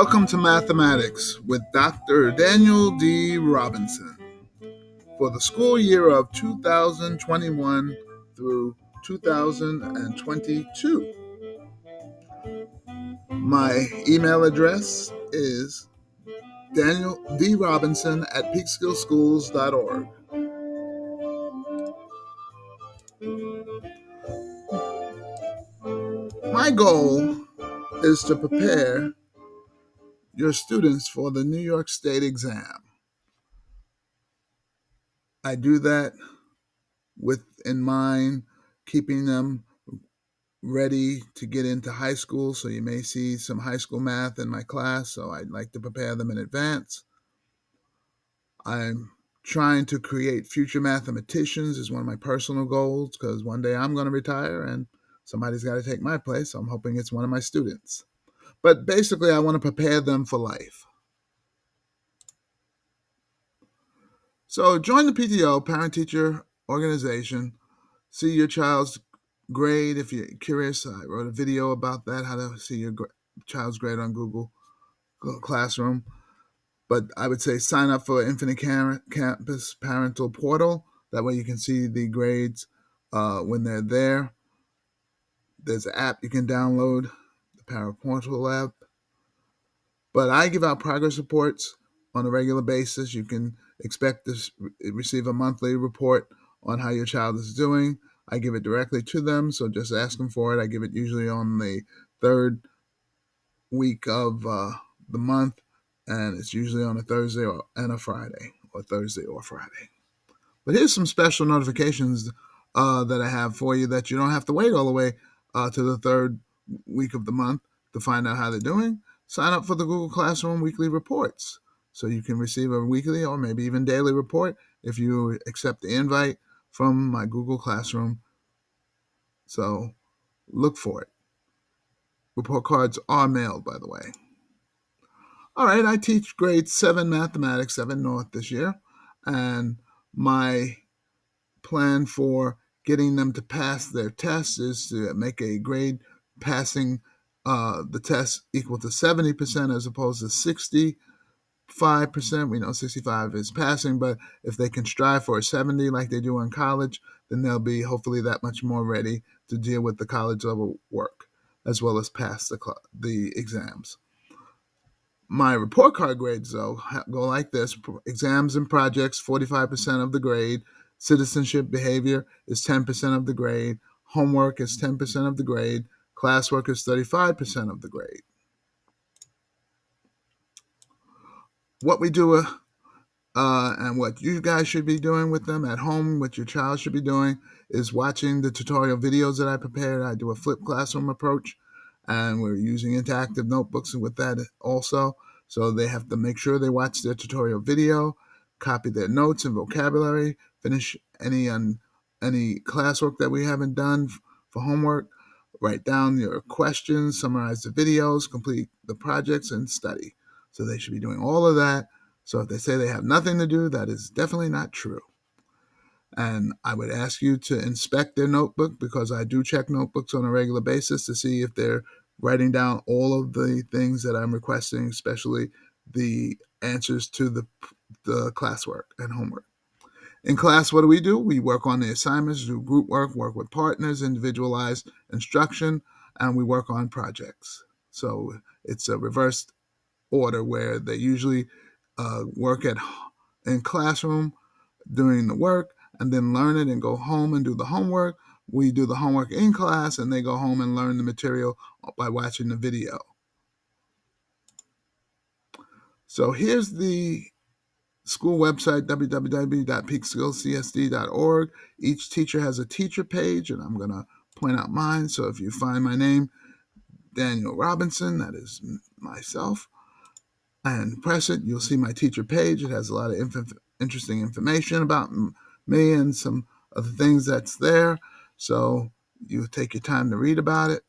Welcome to Mathematics with Dr. Daniel D. Robinson for the school year of 2021 through 2022. My email address is danieldrobinson@peakskillschools.org. My goal is to prepare your students for the New York State exam. I do that with in mind keeping them ready to get into high school. So you may see some high school math in my class. So I'd like to prepare them in advance. I'm trying to create future mathematicians is one of my personal goals because one day I'm going to retire and somebody's got to take my place. So I'm hoping it's one of my students. But basically, I want to prepare them for life. So join the PTO, parent-teacher organization. See your child's grade. If you're curious, I wrote a video about that, how to see your child's grade on Google Classroom. But I would say sign up for Infinite Campus Parental Portal. That way you can see the grades when they're there. There's an app you can download, the Parent Portal app. But I give out progress reports on a regular basis. You can expect to receive a monthly report on how your child is doing. I give it directly to them, so just ask them for it. I give it usually on the third week of the month, and it's usually on a Thursday and a Friday, or Thursday or Friday. But here's some special notifications that I have for you that you don't have to wait all the way to the third week of the month to find out how they're doing. Sign up for the Google Classroom weekly reports so you can receive a weekly or maybe even daily report if you accept the invite from my Google Classroom. So look for it. Report cards are mailed, by the way. All right, I teach grade 7 mathematics, 7 North this year, and my plan for getting them to pass their tests is to make a grade passing the test equal to 70% as opposed to 65%. We know 65 is passing, but if they can strive for a 70 like they do in college, then they'll be hopefully that much more ready to deal with the college level work as well as pass the exams. My report card grades, though, go like this. Exams and projects, 45% of the grade. Citizenship behavior is 10% of the grade. Homework is 10% of the grade. Classwork is 35% of the grade. What we do and what you guys should be doing with them at home, what your child should be doing, is watching the tutorial videos that I prepared. I do a flipped classroom approach, and we're using interactive notebooks with that also. So they have to make sure they watch their tutorial video, copy their notes and vocabulary, finish any classwork that we haven't done for homework, write down your questions, summarize the videos, complete the projects, and study. So they should be doing all of that. So if they say they have nothing to do, that is definitely not true. And I would ask you to inspect their notebook because I do check notebooks on a regular basis to see if they're writing down all of the things that I'm requesting, especially the answers to the classwork and homework. In class, what do? We work on the assignments, do group work with partners, individualized instruction, and we work on projects. So it's a reversed order where they usually work in classroom doing the work and then learn it and go home and do the homework. We do the homework in class and they go home and learn the material by watching the video. So here's the school website, www.peakskillscsd.org. Each teacher has a teacher page, and I'm going to point out mine. So if you find my name, Daniel Robinson, that is myself, and press it, you'll see my teacher page. It has a lot of interesting information about me and some of the things that's there. So you take your time to read about it.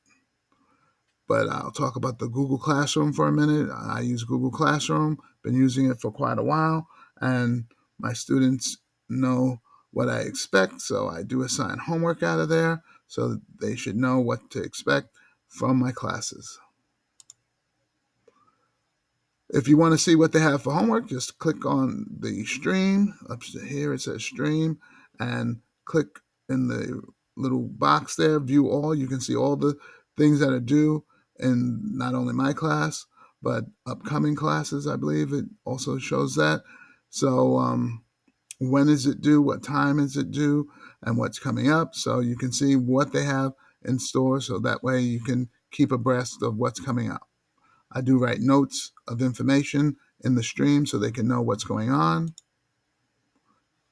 But I'll talk about the Google Classroom for a minute. I use Google Classroom, been using it for quite a while, and my students know what I expect. So I do assign homework out of there so they should know what to expect from my classes. If you want to see what they have for homework, just click on the stream. Up here it says stream, and click in the little box there, view all. You can see all the things that are due in not only my class, but upcoming classes, I believe it also shows that. So when is it due, what time is it due, and what's coming up. So you can see what they have in store, so that way you can keep abreast of what's coming up. I do write notes of information in the stream so they can know what's going on.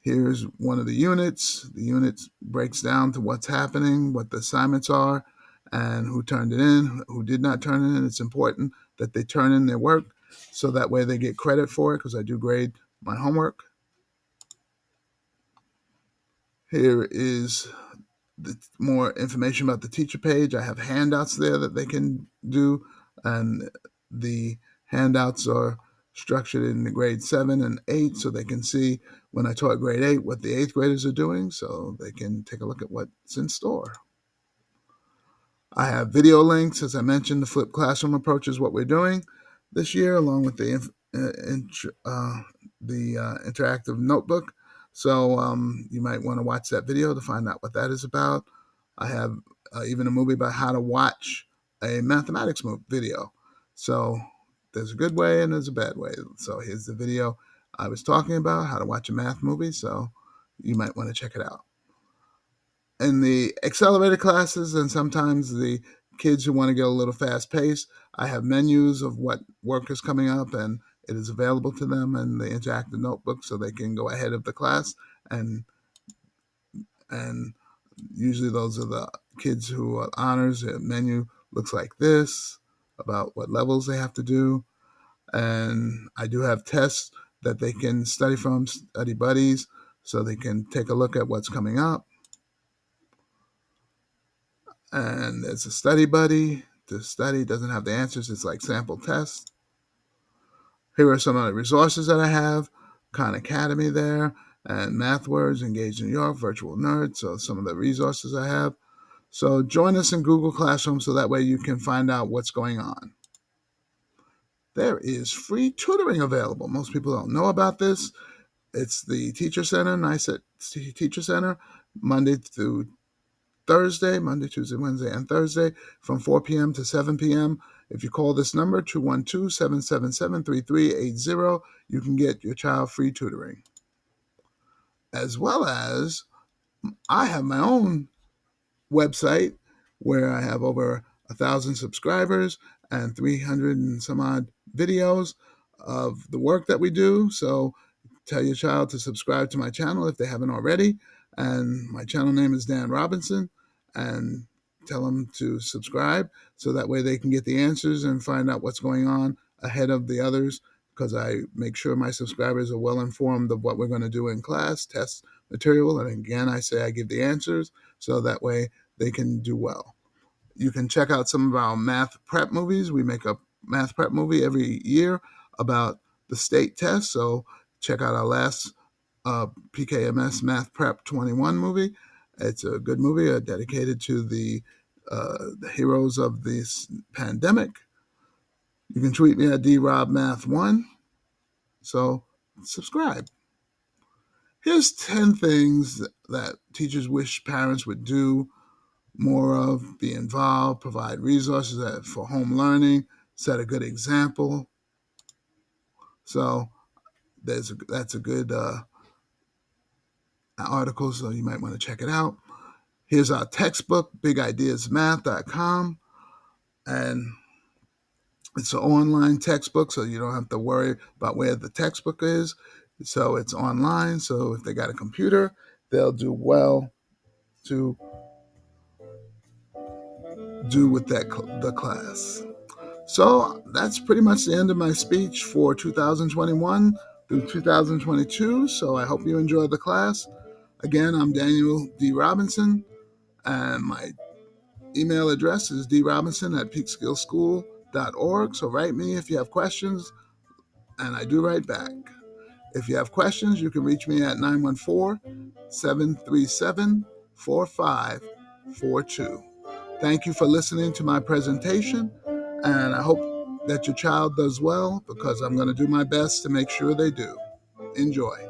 Here's one of the units. The unit breaks down to what's happening, what the assignments are, and who turned it in, who did not turn it in. It's important that they turn in their work so that way they get credit for it, because I do grade my homework. Here is more information about the teacher page. I have handouts there that they can do, and the handouts are structured in the grade 7 and 8, so they can see when I taught grade 8 what the 8th graders are doing, so they can take a look at what's in store. I have video links. As I mentioned, the flipped classroom approach is what we're doing this year, along with the interactive notebook. So you might want to watch that video to find out what that is about. I have even a movie about how to watch a mathematics video. So there's a good way and there's a bad way. So here's the video I was talking about, how to watch a math movie. So you might want to check it out. In the accelerated classes, and sometimes the kids who want to get a little fast pace, I have menus of what work is coming up, and it is available to them in the interactive notebook, so they can go ahead of the class. And usually those are the kids who are honors. Their menu looks like this, about what levels they have to do. And I do have tests that they can study from, study buddies, so they can take a look at what's coming up. And there's a study buddy. The study doesn't have the answers. It's like sample tests. Here are some of the resources that I have. Khan Academy there, and MathWords, Engage New York, Virtual Nerd. So some of the resources I have. So join us in Google Classroom so that way you can find out what's going on. There is free tutoring available. Most people don't know about this. It's the Teacher Center, nice at Teacher Center, Monday through Thursday, Monday, Tuesday, Wednesday, and Thursday from 4 p.m. to 7 p.m. If you call this number, 212-777-3380, you can get your child free tutoring. As well as I have my own website where I have over 1,000 subscribers and 300 and some odd videos of the work that we do. So tell your child to subscribe to my channel if they haven't already. And my channel name is Dan Robinson. And tell them to subscribe so that way they can get the answers and find out what's going on ahead of the others, because I make sure my subscribers are well informed of what we're going to do in class, test material. And again, I say I give the answers so that way they can do well. You can check out some of our math prep movies. We make a math prep movie every year about the state test. So check out our last PKMS Math Prep 21 movie. It's a good movie dedicated to the heroes of this pandemic. You can tweet me at drobmath1. So subscribe. Here's 10 things that teachers wish parents would do more of: be involved, provide resources for home learning, set a good example. So that's a good article, so you might want to check it out. Here's our textbook, bigideasmath.com, and it's an online textbook, so you don't have to worry about where the textbook is. So it's online, so if they got a computer, they'll do well to do with the class. So that's pretty much the end of my speech for 2021 through 2022. So I hope you enjoyed the class. Again, I'm Daniel D. Robinson, and my email address is drobinson@peakskillschool.org. So write me if you have questions, and I do write back. If you have questions, you can reach me at 914-737-4542. Thank you for listening to my presentation, and I hope that your child does well, because I'm going to do my best to make sure they do. Enjoy.